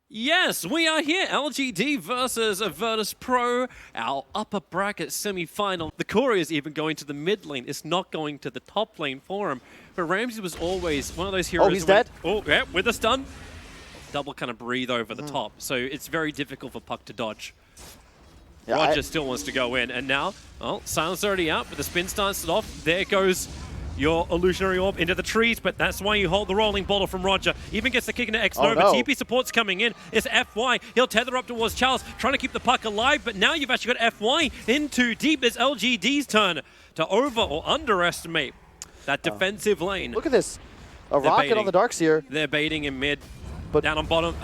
Yes, we are here. LGD versus Virtus.Pro, our upper bracket semi-final. The Corey is even going to the mid lane. It's not going to the top lane for him. But Ramsey was always one of those heroes. Oh, he's dead? Oh, yeah, with a stun. Double kind of breathe over the top. So it's very difficult for Puck to dodge. Yeah, Roger still wants to go in. And now, well, Silence already out, but the spin starts it off. There goes your illusionary orb into the trees, but that's why you hold the rolling bottle from Roger. Even gets the kick into X-Nova. Oh, no. TP support's coming in. It's FY. He'll tether up towards Charles, trying to keep the Puck alive, but now you've actually got FY in too deep. It's LGD's turn to over or underestimate that defensive lane. Look at this. A rocket on the Darkseer. They're baiting in mid. But down on bottom,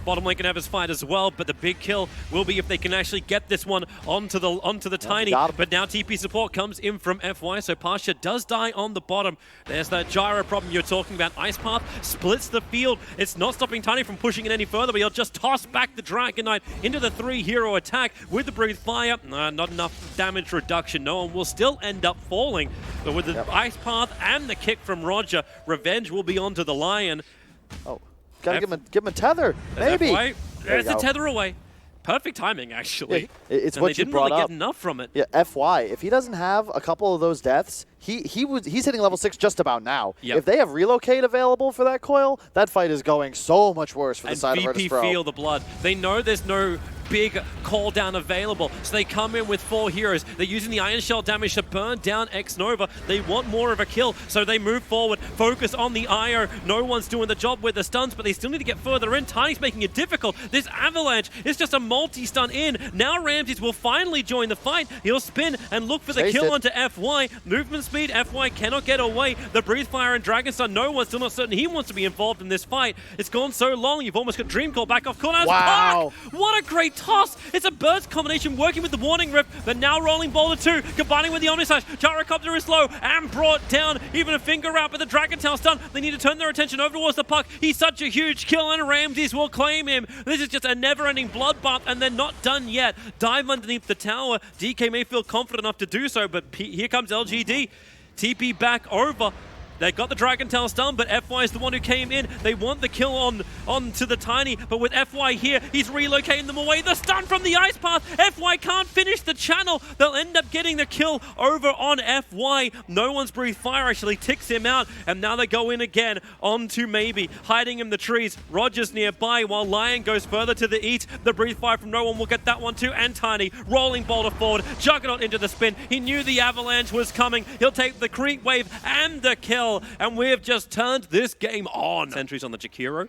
bottom lane can have his fight as well, but the big kill will be if they can actually get this one onto the Tiny. But now TP support comes in from FY, so Pasha does die on the bottom. There's that gyro problem you're talking about. Ice Path splits the field. It's not stopping Tiny from pushing it any further, but he'll just toss back the Dragon Knight into the 3-hero attack with the Breathe Fire. Not enough damage reduction. No one will still end up falling, but with the Ice Path and the kick from Roger, revenge will be onto the Lion. Oh. Gotta give him a tether, maybe. There's the tether away. Perfect timing, actually. Yeah, it's and what they you didn't brought really up. Get enough from it. Yeah, FY. If he doesn't have a couple of those deaths, he's hitting level 6 just about now. Yep. If they have relocate available for that coil, that fight is going so much worse for the side of Virtus.Pro. VP feel the blood. They know there's no big call down available, so they come in with 4 heroes. They're using the Iron Shell damage to burn down X-Nova. They want more of a kill, so they move forward, focus on the IO. No one's doing the job with the stuns, but they still need to get further in. Tiny's making it difficult. This Avalanche is just a multi-stun in. Now Ramses will finally join the fight. He'll spin and look for the kill onto FY. Movement speed, FY cannot get away. The Breathe Fire and Dragon Stun, no one's still not certain he wants to be involved in this fight. It's gone so long, you've almost got Dream Call back off cooldown. Wow. What a great toss! It's a burst combination working with the Warning Rift, but now rolling Boulder 2, combining with the Omnislash. Gyrocopter is low and brought down. Even a finger out, but the Dragon Tail stun. They need to turn their attention over towards the Puck. He's such a huge kill, and Ramses will claim him. This is just a never-ending bloodbath, and they're not done yet. Dive underneath the tower. DK may feel confident enough to do so, but here comes LGD. TP back over. They got the Dragon Tail stun, but FY is the one who came in. They want the kill on to the Tiny, but with FY here, he's relocating them away. The stun from the Ice Path. FY can't finish the channel. They'll end up getting the kill over on FY. No one's Breathe Fire actually ticks him out, and now they go in again onto maybe, hiding in the trees. Roger's nearby while Lion goes further to the east. The Breathe Fire from no one will get that one too, and Tiny rolling Boulder forward. Juggernaut into the spin. He knew the Avalanche was coming. He'll take the creep wave and the kill. And we've just turned this game on. Sentries on the Jakiro.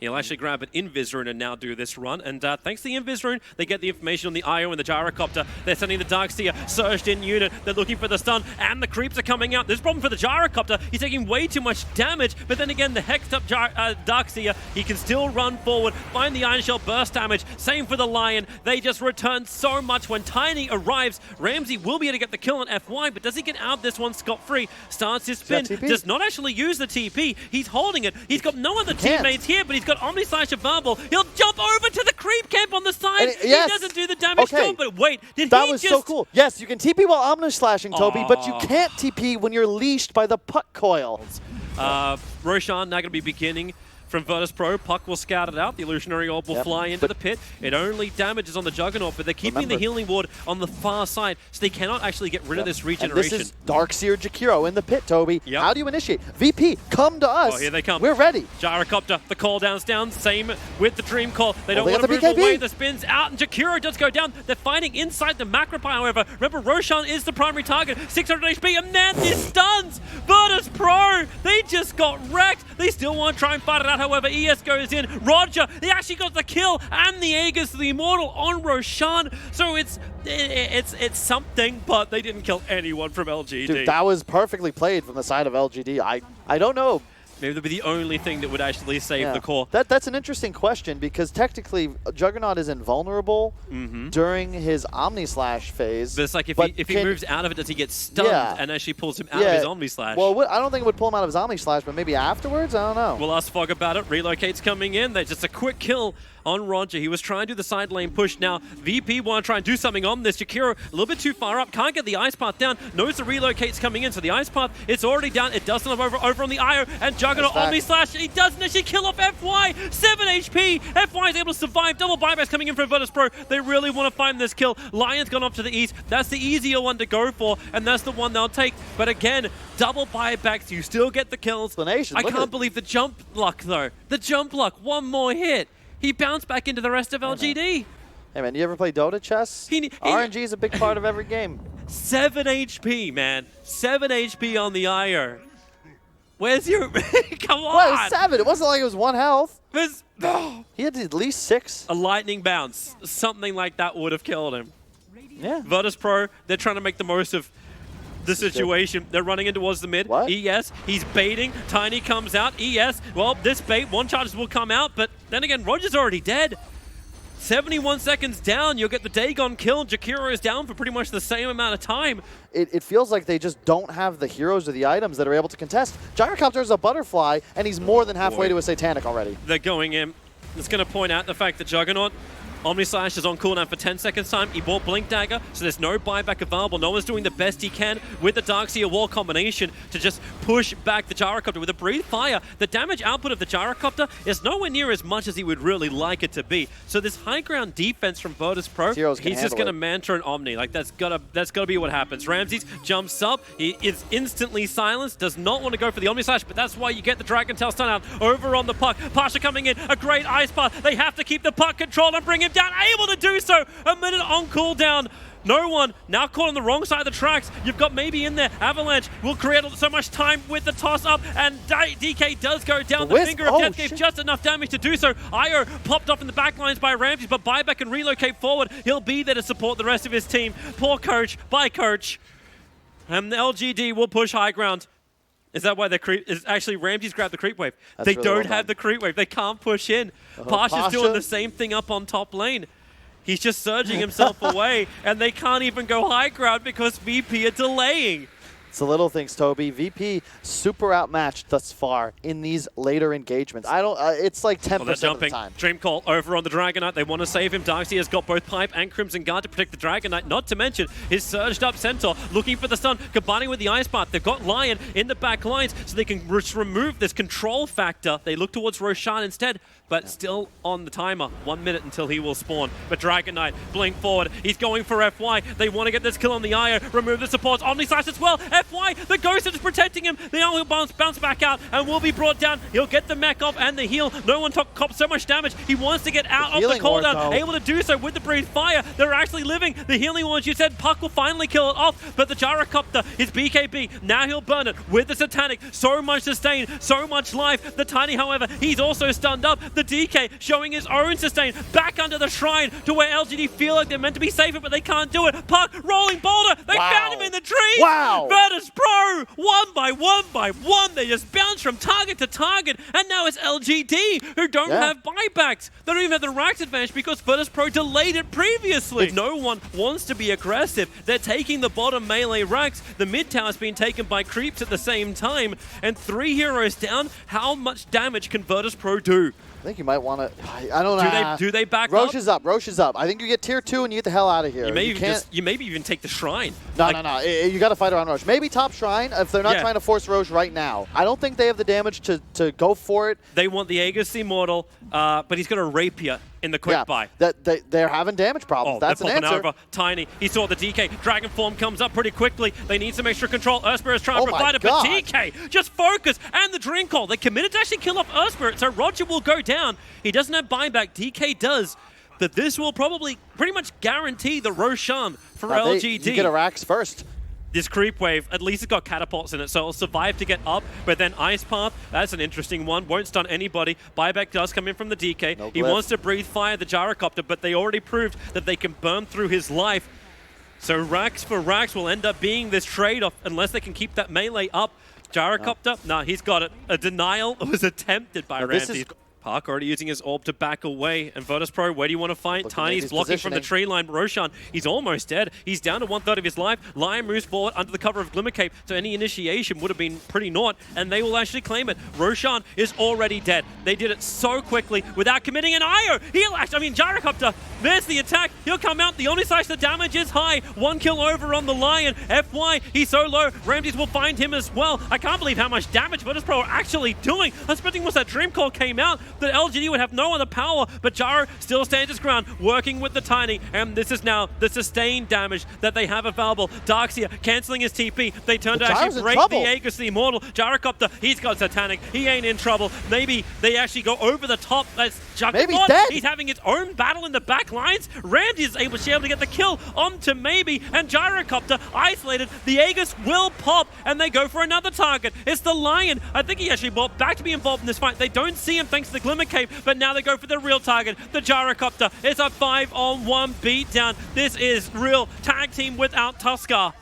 He'll actually grab an Invis Rune and now do this run. And thanks to the Invis Rune, they get the information on the IO and the Gyrocopter. They're sending the Darkseer surged in unit. They're looking for the stun, and the creeps are coming out. There's a problem for the Gyrocopter. He's taking way too much damage, but then again, the hexed up Darkseer, he can still run forward, find the Iron Shell burst damage. Same for the Lion. They just return so much when Tiny arrives. Ramsey will be able to get the kill on FY, but does he get out this one scot-free? Starts his spin, does not actually use the TP. He's holding it. He's got no other teammates here, but he's got Omnislash available. He'll jump over to the creep camp on the side. He doesn't do the damage to him, but wait, that was so cool. Yes, you can TP while Omnislashing, Toby, but you can't TP when you're leashed by the Puck coil. Roshan now going to be beginning from Virtus.Pro. Puck will scout it out. The Illusionary Orb will fly into the pit. It only damages on the Juggernaut, but they're keeping the healing ward on the far side, so they cannot actually get rid of this regeneration. And this is Darkseer Jakiro in the pit, Toby. How do you initiate? VP, come to us. Oh, here they come. We're ready. Gyrocopter, the call down's down. Same with the Dream Call. They don't want to move away. The spin's out, and Jakiro does go down. They're fighting inside the Macropie, however. Remember, Roshan is the primary target. 600 HP, and man, this stuns Virtus.Pro. They just got wrecked. They still want to try and fight it out. However, ES goes in. Roger, he actually got the kill and the Aegis, the Immortal on Roshan. So it's something, but they didn't kill anyone from LGD. Dude, that was perfectly played from the side of LGD. I don't know. Maybe that'll be the only thing that would actually save the core. That's an interesting question, because technically Juggernaut is invulnerable during his Omnislash phase. But it's like if he moves out of it, does he get stunned and actually pulls him out of his Omnislash? Well, I don't think it would pull him out of his Omnislash, but maybe afterwards? I don't know. We'll ask Fog about it. Relocate's coming in. There's just a quick kill on Roger. He was trying to do the side lane push. Now, VP want to try and do something on this. Jakiro a little bit too far up. Can't get the Ice Path down. Knows the Relocate's coming in. So the Ice Path, it's already down. It doesn't have over on the IO. And Juggernaut Omnislash, he doesn't actually kill off FY. FY, 7 HP. FY is able to survive. Double buybacks coming in from Virtus.Pro. They really want to find this kill. Lion's gone off to the east. That's the easier one to go for, and that's the one they'll take. But again, double buybacks, you still get the kills. I can't believe the jump luck, though. The jump luck, one more hit. He bounced back into the rest of LGD. Hey, man, you ever play Dota chess? RNG is a big part of every game. 7 HP, man. 7 HP on the IO. Where's your... Come on! Well, it was 7. It wasn't like it was 1 health. No. He had at least 6. A lightning bounce. Something like that would have killed him. Yeah. Virtus.Pro, they're trying to make the most of the situation. They're running in towards the mid. What? ES, he's baiting. Tiny comes out. ES, well, this bait, one charges will come out, but then again, Roger's already dead. 71 seconds down, you'll get the Dagon kill. Jakiro is down for pretty much the same amount of time. It feels like they just don't have the heroes or the items that are able to contest. Gyrocopter is a butterfly, and he's more than halfway to a Satanic already. They're going in. It's going to point out the fact that Juggernaut, Omnislash is on cooldown for 10 seconds time. He bought Blink Dagger, so there's no buyback available. No one's doing the best he can with the Darkseer Wall combination to just push back the Gyrocopter. With a Breathe Fire, the damage output of the Gyrocopter is nowhere near as much as he would really like it to be. So this high ground defense from Virtus.Pro, he's just going to Mantra and Omni. Like, that's gotta be what happens. Ramses jumps up. He is instantly silenced, does not want to go for the Omnislash, but that's why you get the Dragon Tail stun out over on the puck. Pasha coming in, a great Ice Path. They have to keep the puck controlled and bring him down, able to do so. A minute on cooldown. No one now caught on the wrong side of the tracks. You've got maybe in there. Avalanche will create so much time with the toss up, and DK does go down. The Finger of Death gave just enough damage to do so. Io popped off in the back lines by Ramses, but buyback can relocate forward. He'll be there to support the rest of his team. Poor coach, bye coach. And the LGD will push high ground. Is that why the creep is actually Ramses grabbed the creep wave? They really don't have the creep wave. They can't push in. Pasha's doing the same thing up on top lane. He's just surging himself away, and they can't even go high ground because VP are delaying. It's the little things, Toby. VP super outmatched thus far in these later engagements. It's like 10% of the time. Dream Call over on the Dragon Knight. They want to save him. Darkseer has got both Pipe and Crimson Guard to protect the Dragon Knight. Not to mention his surged up Centaur looking for the stun, combining with the Ice Path. They've got Lion in the back lines, so they can remove this control factor. They look towards Roshan instead, but still on the timer. 1 minute until he will spawn. But Dragon Knight, blink forward. He's going for FY. They want to get this kill on the IO. Remove the supports. Omnislash as well. FY, the Ghost is protecting him. The only bounce back out and will be brought down. He'll get the mech off and the heal. No one cops so much damage. He wants to get out of the cooldown. Able to do so with the Breathe Fire. They're actually living. The healing ones, you said, Puck will finally kill it off, but the Gyrocopter is BKB. Now he'll burn it with the Satanic. So much sustain, so much life. The Tiny, however, he's also stunned up. The DK showing his own sustain back under the shrine to where LGD feel like they're meant to be safer, but they can't do it. Puck, rolling boulder. They found him in the trees. Virtus.Pro, one by one, they just bounce from target to target, and now it's LGD who don't have buybacks. They don't even have the racks advantage because Virtus.Pro delayed it previously. No one wants to be aggressive. They're taking the bottom melee racks. The mid tower's been taken by creeps at the same time, and 3 heroes down. How much damage can Virtus.Pro do? I think you might want to. I don't know. Do they back Roche is up. Roche is up. I think you get tier 2 and you get the hell out of here. You maybe even take the shrine. No. You got to fight around Roche. Maybe top shrine if they're not trying to force Roche right now. I don't think they have the damage to go for it. They want the Aegis Immortal, but he's got a Rapier in the quick buy. They're having damage problems. That's an answer. Over. Tiny, he saw the DK. Dragon Form comes up pretty quickly. They need some extra control. Earthspirit is trying to provide it, but DK just focus. And the Dream Call. They committed to actually kill off Earthspirit, so Roger will go down. He doesn't have buyback. DK does. But this will probably pretty much guarantee the Roshan for LGD. You get a Rax first. This creep wave, at least it's got catapults in it, so it'll survive to get up. But then Ice Path, that's an interesting one. Won't stun anybody. Buyback does come in from the DK. He wants to Breathe Fire the Gyrocopter, but they already proved that they can burn through his life. So Rax for Rax will end up being this trade-off unless they can keep that melee up. Gyrocopter, nah, he's got it. A denial was attempted by Ramsey. Park already using his orb to back away. And Virtus.Pro, where do you want to fight? Tiny's blocking from the tree line. Roshan, he's almost dead. He's down to 1/3 of his life. Lion moves forward under the cover of Glimmercape, so any initiation would have been pretty naught, and they will actually claim it. Roshan is already dead. They did it so quickly without committing an IO. Gyrocopter, there's the attack. He'll come out. The only slice the damage is high. 1 kill over on the Lion. FY, he's so low. Ramses will find him as well. I can't believe how much damage Virtus.Pro are actually doing. I was expecting once that Dream Call came out, that LGD would have no other power, but Gyro still stands his ground, working with the Tiny, and this is now the sustained damage that they have available. Darkseer cancelling his TP. They turn to actually break the Aegis, the Immortal. Gyrocopter, he's got Satanic. He ain't in trouble. Maybe they actually go over the top. That's Juggernaut. He's having his own battle in the back lines. Randy is able to get the kill onto Maybe, and Gyrocopter isolated. The Aegis will pop, and they go for another target. It's the Lion. I think he actually brought back to be involved in this fight. They don't see him thanks to the Glimmer Cape, but now they go for the real target. The Gyrocopter. It's a 5-on-1 beatdown. This is real tag team without Tusker.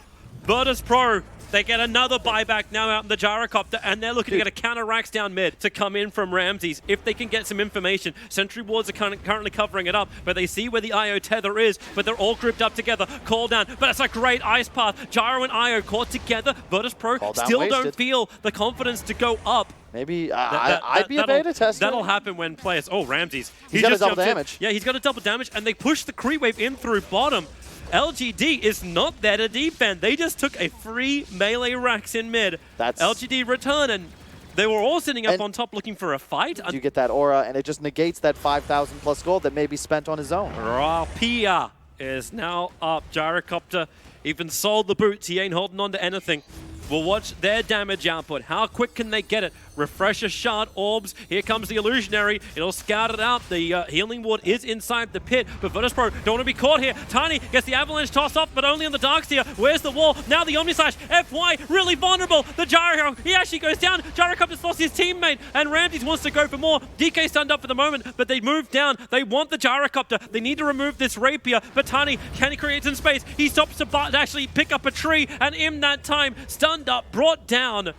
Virtus.Pro, they get another buyback now out in the Gyrocopter, and they're looking to get a counter Rax down mid to come in from Ramses if they can get some information. Sentry wards are currently covering it up, but they see where the IO tether is, but they're all grouped up together. Call down, but it's a great ice path. Gyro and IO caught together. Virtus.Pro still don't feel the confidence to go up. Maybe I'd be a beta tester. That'll happen when players... Oh, Ramses. He's got a double damage. Yeah, he's got a double damage, and they push the creep wave in through bottom. LGD is not there to defend. They just took a free melee Rax in mid. That's LGD return, and they were all sitting up on top looking for a fight. You get that aura, and it just negates that 5,000 plus gold that may be spent on his own. Rapia is now up. Gyrocopter even sold the boots. He ain't holding on to anything. We'll watch their damage output. How quick can they get it? Refresher shard orbs. Here comes the illusionary. It'll scout it out. The healing ward is inside the pit, but Virtus.Pro don't want to be caught here. Tiny gets the avalanche tossed off, but only on the Darkseer. Where's the wall? Now the Omnislash. FY really vulnerable. The Gyro, he actually goes down. Gyrocopter's lost his teammate, and Ramses wants to go for more. DK stunned up for the moment, but they move down. They want the Gyrocopter. They need to remove this rapier, but Tiny, can he create some space? He stops to actually pick up a tree, and in that time, stunned up, brought down.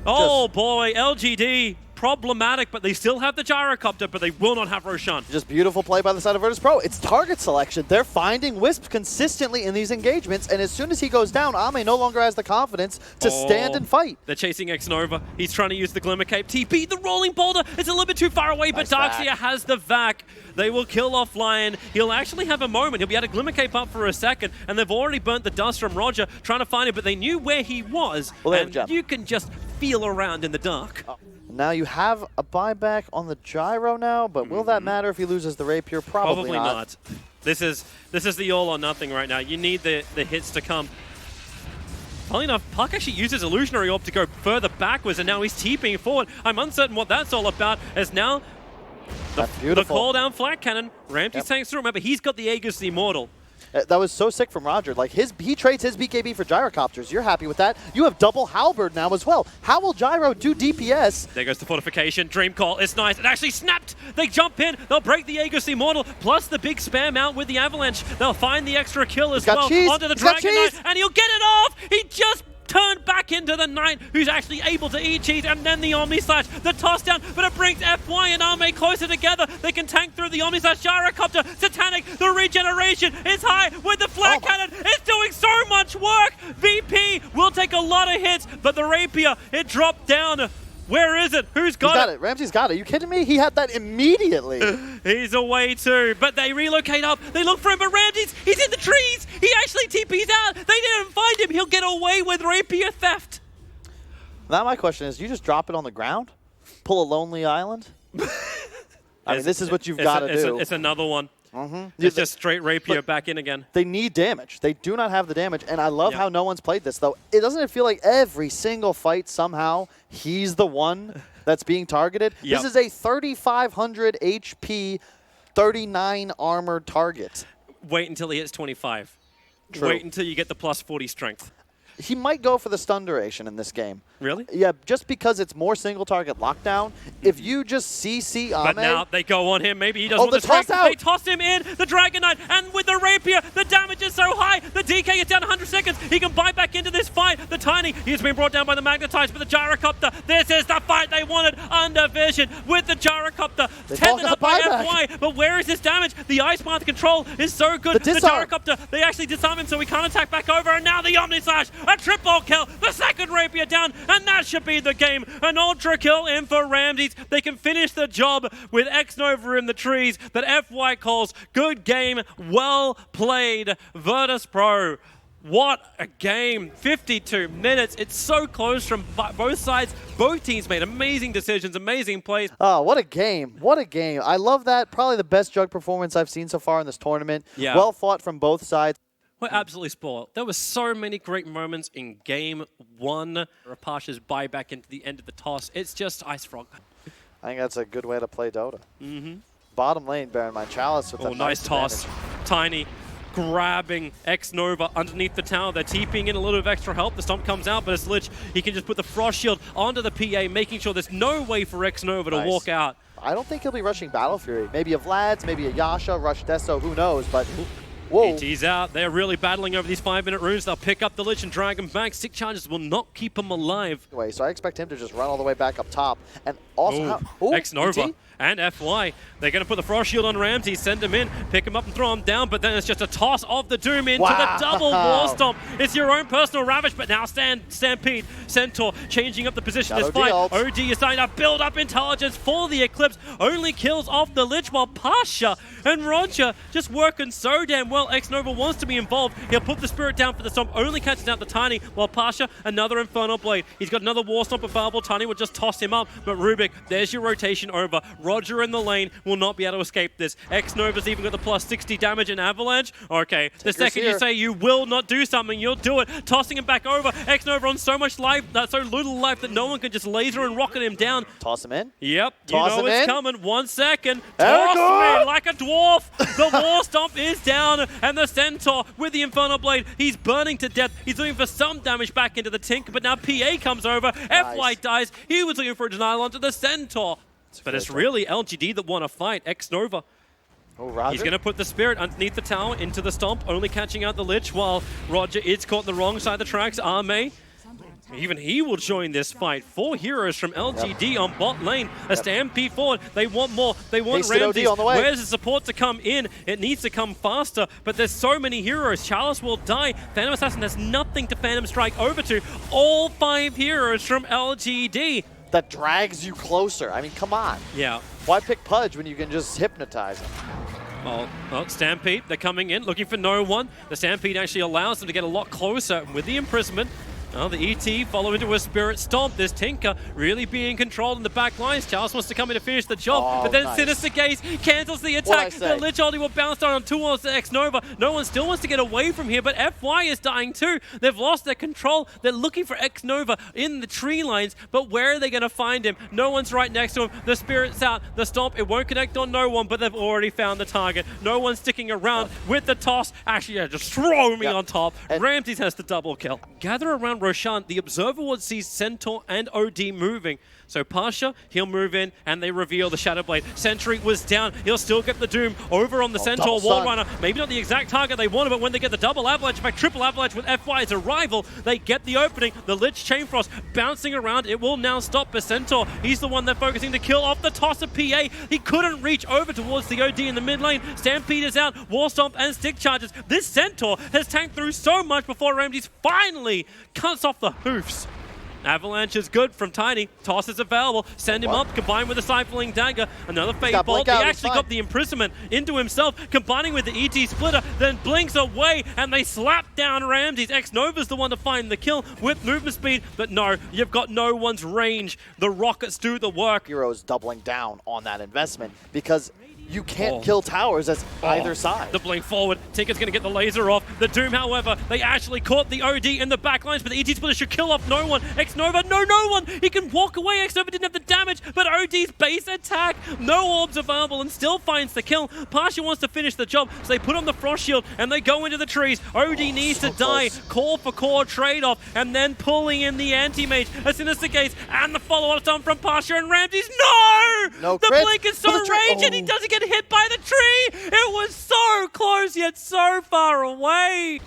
Oh boy, LGD, problematic, but they still have the Gyrocopter, but they will not have Roshan. Just beautiful play by the side of Virtus.Pro. It's target selection. They're finding Wisp consistently in these engagements, and as soon as he goes down, Ame no longer has the confidence to stand and fight. They're chasing X-Nova. He's trying to use the Glimmer Cape. TP, the rolling boulder. It's a little bit too far away, but Darkseer has the vac. They will kill off Lion. He'll actually have a moment. He'll be able to Glimmer Cape up for a second, and they've already burnt the dust from Roger trying to find him, but they knew where he was, and you can just feel around in the dark. Now you have a buyback on the Gyro now, but will that matter if he loses the Rapier? Probably not. This is the all or nothing right now. You need the hits to come. Funnily enough, Puck actually uses Illusionary Orb to go further backwards, and now he's TPing forward. I'm uncertain what that's all about, as now the call down flat cannon. Ramses tanks through. Remember, he's got the Aegis the Immortal. That was so sick from Roger. Like he trades his BKB for Gyrocopters. You're happy with that. You have double Halberd now as well. How will Gyro do DPS? There goes the fortification. Dream Call. It's nice. It actually snapped. They jump in. They'll break the Aegis Immortal. Plus the big spam out with the Avalanche. They'll find the extra kill as well. Onto the Dragon Knight. And he'll get it off. He just turned back into the Knight, who's actually able to eat cheese, and then the Omnislash, the toss down, but it brings FY and Ame closer together. They can tank through the Omnislash. Gyrocopter, Satanic, the regeneration is high with the flat cannon. It's doing so much work. VP will take a lot of hits, but the Rapier, it dropped down. Where is it? Who's got it? Ramses got it. Are you kidding me? He had that immediately. He's away too, but they relocate up. They look for him, but Ramses, he's in the trees. He actually TP's out. They didn't find him. He'll get away with Rapier theft. Now my question is, you just drop it on the ground? Pull a Lonely Island? I mean, this is what you've got to do. It's another one. It's just straight Rapier back in again. They need damage. They do not have the damage, and I love how no one's played this, though. Doesn't feel like every single fight somehow he's the one that's being targeted? This is a 3,500 HP, 39 armored target. Wait until he hits 25. True. Wait until you get the plus 40 strength. He might go for the stun duration in this game. Really? Yeah, just because it's more single target lockdown. If you just CC Ame... But now they go on him. Maybe he doesn't want the toss out. They toss him in, the Dragon Knight, and with the Rapier, the damage is so high. The DK is down 100 seconds. He can buy back into this fight. The Tiny, he's been brought down by the Magnetize, but the Gyrocopter, this is the fight they wanted. Under vision with the Gyrocopter. Tethered up by FY, but where is this damage? The Ice Path control is so good. The Gyrocopter, they actually disarm him so he can't attack back over, and now the Omnislash. A triple kill, the second Rapier down, and that should be the game. An ultra kill in for Ramses. They can finish the job with X-Nova in the trees that FY calls good game, well played. Virtus.Pro What a game. 52 minutes. It's so close from both sides. Both teams made amazing decisions, amazing plays. Oh, what a game. What a game. I love that. Probably the best Jug performance I've seen so far in this tournament. Yeah. Well fought from both sides. We're absolutely spoiled. There were so many great moments in game one. Rapasha's buyback into the end of the toss. It's just Ice Frog. I think that's a good way to play Dota. Bottom lane, bear in mind. Chalice with a nice toss. Tiny grabbing X-Nova underneath the tower. They're TPing in a little bit of extra help. The stomp comes out, but it's Lich. He can just put the Frost Shield onto the PA, making sure there's no way for X-Nova to walk out. I don't think he'll be rushing Battle Fury. Maybe a Vlad's, maybe a Yasha, rush Deso, who knows, but... Whoa. ET's out. They're really battling over these 5-minute runes. They'll pick up the Lich and drag him back. Stick charges will not keep him alive. So I expect him to just run all the way back up top. And also... X-Nova and FY. They're going to put the Frost Shield on Ramsey, send him in, pick him up and throw him down, but then it's just a toss of the Doom into the double War Stomp. It's your own personal Ravage, but now Stampede, Centaur changing up the position this fight. OD is starting to build up intelligence for the Eclipse. Only kills off the Lich, while Pasha and Roger just working so damn well. X-Nova wants to be involved. He'll put the Spirit down for the Stomp, only catches out the Tiny, while Pasha, another Infernal Blade. He's got another War Stomp available. Tiny will just toss him up, but Rubik, there's your rotation over. Roger in the lane will not be able to escape this. X-Nova's even got the plus 60 damage in Avalanche. Okay, the second you say you will not do something, you'll do it. Tossing him back over. X-Nova on so much life, so little life that no one can just laser and rocket him down. Toss him in? Yep, Toss you know him it's in. coming. 1 second. Toss me like a dwarf. The War Stomp is down, and the Centaur with the Infernal Blade, he's burning to death. He's looking for some damage back into the Tink, but now PA comes over. FY dies. He was looking for a denial onto the Centaur. But it's really LGD that want to fight. X-Nova. He's going to put the Spirit underneath the tower into the Stomp, only catching out the Lich, while Roger is caught on the wrong side of the tracks. Arme, even he will join this fight. 4 heroes from LGD on bot lane. A Stampede forward. They want more. They want Ramsey. Where's the support to come in? It needs to come faster, but there's so many heroes. Chalice will die. Phantom Assassin has nothing to Phantom Strike over to. All 5 heroes from LGD. That drags you closer. I mean, come on. Yeah. Why pick Pudge when you can just hypnotize him? Well, Stampede, they're coming in, looking for no one. The Stampede actually allows them to get a lot closer with the imprisonment. The ET follow into a Spirit Stomp. This Tinker really being controlled in the back lines. Chalice wants to come in to finish the job, but then Sinister Gaze cancels the attack. The Lich ulti will bounce down towards the X-Nova. No one still wants to get away from here, but FY is dying too. They've lost their control. They're looking for X-Nova in the tree lines, but where are they going to find him? No one's right next to him. The Spirit's out. The Stomp, it won't connect on no one, but they've already found the target. No one's sticking around with the toss. Actually, just throw me on top. Ramses has the double kill. Gather around Roshan. The Observer would see Centaur and OD moving. So Pasha, he'll move in, and they reveal the Shadow Blade. Sentry was down. He'll still get the Doom over on the Centaur Wall Runner. Maybe not the exact target they wanted, but when they get the double Avalanche, in fact, triple Avalanche with FY's arrival, they get the opening. The Lich Chain Frost bouncing around. It will now stop the Centaur. He's the one they're focusing to kill off the toss of PA. He couldn't reach over towards the OD in the mid lane. Stampede is out. War Stomp and Stick Charges. This Centaur has tanked through so much before Ramses finally cuts off the hoofs. Avalanche is good from Tiny. Toss is available. Send him up, combined with a Stifling Dagger. Another Fate Bolt. He actually got the imprisonment into himself, combining with the ET Splitter, then blinks away, and they slap down Ramses. X-Nova's the one to find the kill with movement speed, but no, you've got no one's range. The rockets do the work. Heroes doubling down on that investment because you can't kill towers as either side. The blink forward. Tinker's going to get the laser off. The Doom, however, they actually caught the OD in the back lines, but the ET Splitter should kill off no one. X-Nova, no one. He can walk away. X-Nova didn't have the damage, but OD's base attack, no orbs available, and still finds the kill. Pasha wants to finish the job, so they put on the Frost Shield, and they go into the trees. OD needs to die. Core for core trade-off, and then pulling in the Anti-Mage. A Sinister Gaze, and the follow-up done from Pasha and Ramses. No! The blink is so ranged, and he doesn't get hit by the tree. It was so close yet so far away.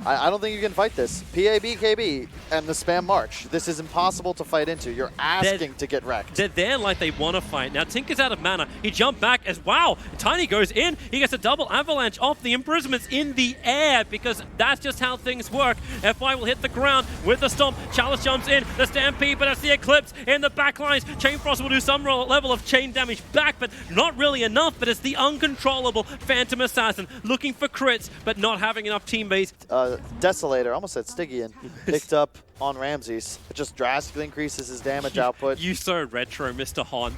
I don't think you can fight this. PABKB and the spam march. This is impossible to fight into. You're asking to get wrecked. They're there like they want to fight. Now Tinker's out of mana. He jumped back as wow. Tiny goes in. He gets a double avalanche off the imprisonments in the air because that's just how things work. FY will hit the ground with the stomp. Chalice jumps in. The Stampede, but it's the Eclipse in the back lines. Chain Frost will do some level of chain damage back, but not really enough. But it's the uncontrollable Phantom Assassin looking for crits, but not having enough teammates. Desolator, I almost said Stygian, picked up on Ramses. It just drastically increases his damage output. You so retro, Mr. Hon.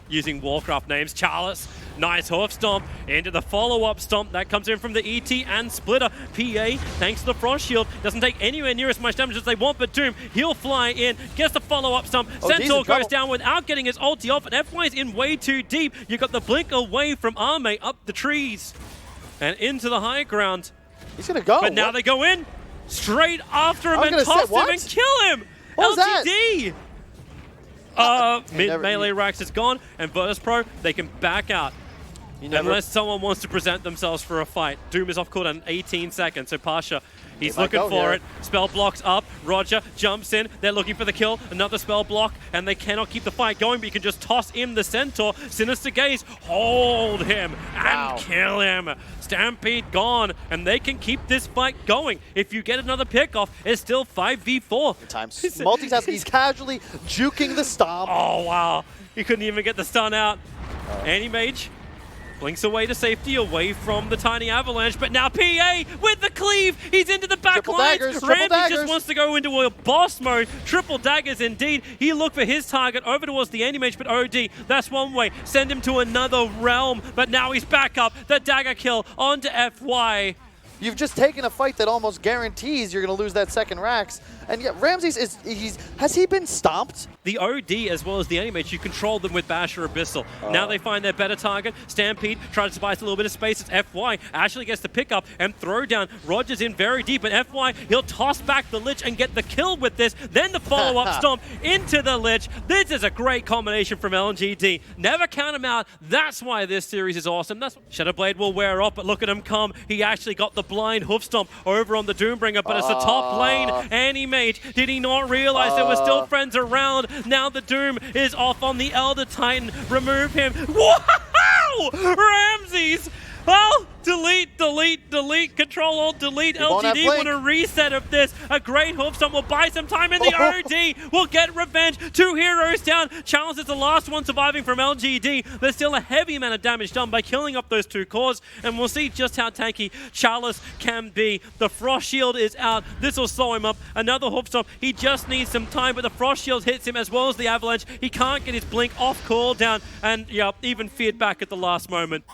Using Warcraft names. Charles, nice hoof stomp into the follow-up stomp. That comes in from the ET and Splitter. PA, thanks to the Frost Shield, doesn't take anywhere near as much damage as they want, but Doom, he'll fly in, gets the follow-up stomp. Centaur goes down without getting his ulti off, and FY's in way too deep. You got the blink away from Arme up the trees and into the high ground. He's going to go. But now they go in straight after him and toss him and kill him. What was LGD! Mid-melee Rax is gone, and Virtus.Pro, they can back out. Unless someone wants to present themselves for a fight. Doom is off cooldown in 18 seconds, so Pasha, he's looking for it. Spell blocks up, Roger jumps in, they're looking for the kill, another spell block, and they cannot keep the fight going, but you can just toss in the Centaur. Sinister Gaze, hold him and kill him. Stampede gone, and they can keep this fight going. If you get another pick off, it's still 5v4. Times multitasking, he's casually juking the stomp. Oh wow, he couldn't even get the stun out. Anti-Mage blinks away to safety, away from the tiny avalanche, but now PA with the cleave, he's into the back line. Ramsey just wants to go into a boss mode. Triple daggers indeed. He looked for his target over towards the anti-mage, but OD, that's one way. Send him to another realm, but now he's back up. The dagger kill onto FY. You've just taken a fight that almost guarantees you're going to lose that second Rax. And yet Ramses has he been stomped? The OD as well as the anti-mage, you control them with Bash or Abyssal. Now they find their better target. Stampede tries to buy a little bit of space. It's FY. Ashley gets the pick up and throw down. Rogers in very deep, and FY, he'll toss back the Lich and get the kill with this. Then the follow-up stomp into the Lich. This is a great combination from LGD. Never count him out. That's why this series is awesome. That's Shadowblade will wear off, but look at him come. He actually got the blind hoof stomp over on the Doombringer, but it's the top lane. Anti-mage, did he not realize there were still friends around? Now the Doom is off on the Elder Titan. Remove him. Wow! Ramses! Oh, delete, delete, delete, Control Alt, delete. LGD want a reset of this. A great hoof stomp will buy some time, and the OD will get revenge. 2 heroes down. Chalice is the last one surviving from LGD. There's still a heavy amount of damage done by killing up those 2 cores, and we'll see just how tanky Chalice can be. The Frost Shield is out. This will slow him up. Another hoof stomp. He just needs some time, but the Frost Shield hits him as well as the Avalanche. He can't get his blink off cooldown, and even feared back at the last moment.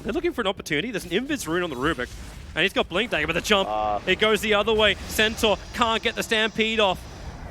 They're looking for an opportunity. There's an Invis rune on the Rubik, and he's got Blink Dagger, but the jump, it goes the other way. Centaur can't get the Stampede off.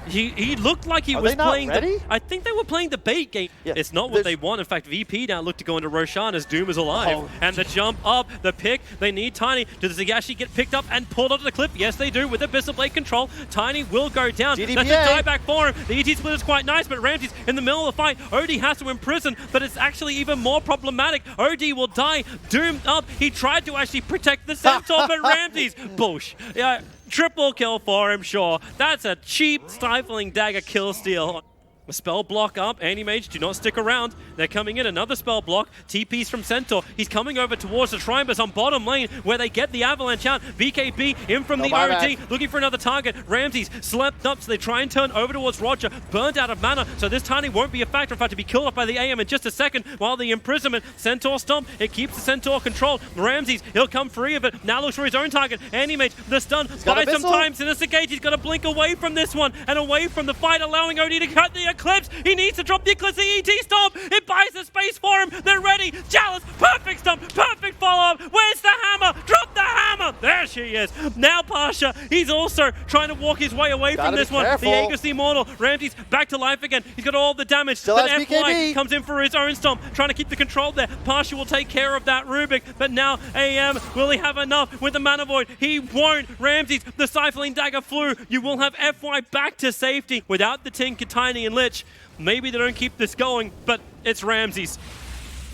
He looked like he was playing I think they were playing the bait game. Yeah, it's not what they want. In fact, VP now look to go into Roshan as Doom is alive. And the jump up, the pick, they need Tiny. Does Zagashi get picked up and pulled onto the cliff? Yes, they do with Abyssal Blade control. Tiny will go down. That's a dieback for him. The ET split is quite nice, but Ramsey's in the middle of the fight. OD has to imprison, but it's actually even more problematic. OD will die. Doom up. He tried to actually protect the Centaur, but Ramsey's bush. Yeah. Triple kill for him, sure. That's a cheap, stifling dagger kill steal. A spell block up. Anti-Mage, do not stick around. They're coming in. Another spell block. TP's from Centaur. He's coming over towards the Shrine on bottom lane where they get the Avalanche out. BKB in from the OD, looking for another target. Ramses slept up, so they try and turn over towards Roger. Burned out of mana, so this Tiny won't be a factor. In fact, to be killed off by the AM in just a second. While the imprisonment, Centaur stomp, it keeps the Centaur controlled. Ramses, he'll come free of it. Now looks for his own target. Anti-Mage, the stun, buy some time. Sinister Gage, he's got to blink away from this one and away from the fight, allowing OD to cut the Eclipse. He needs to drop the Eclipse. The ET stomp. It buys the space for him. They're ready. Chalice, perfect stomp, perfect follow-up. Where's the hammer? Drop the hammer. There she is. Now Pasha, he's also trying to walk his way away from this one. The Aegis the Immortal. Ramsey's back to life again. He's got all the damage. Still but has FY BKB. Comes in for his own stomp, trying to keep the control there. Pasha will take care of that Rubik, but now AM, will he have enough with the Mana Void? He won't. Ramses, the Stifling Dagger flew. You will have FY back to safety without the Tinker, Tiny, and Lich. Maybe they don't keep this going, but it's Ramses.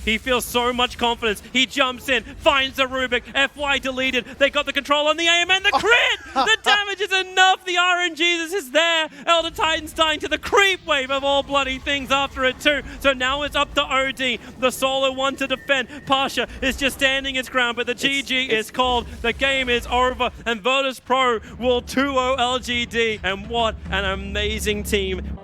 He feels so much confidence. He jumps in, finds the Rubik. FY deleted. They got the control on the AM and the crit! The damage is enough. The RNG is there. Elder Titan's dying to the creep wave of all bloody things after it too. So now it's up to OD. The solo one to defend. Pasha is just standing his ground, but the GG is called. The game is over, and Virtus.Pro will 2-0 LGD. And what an amazing team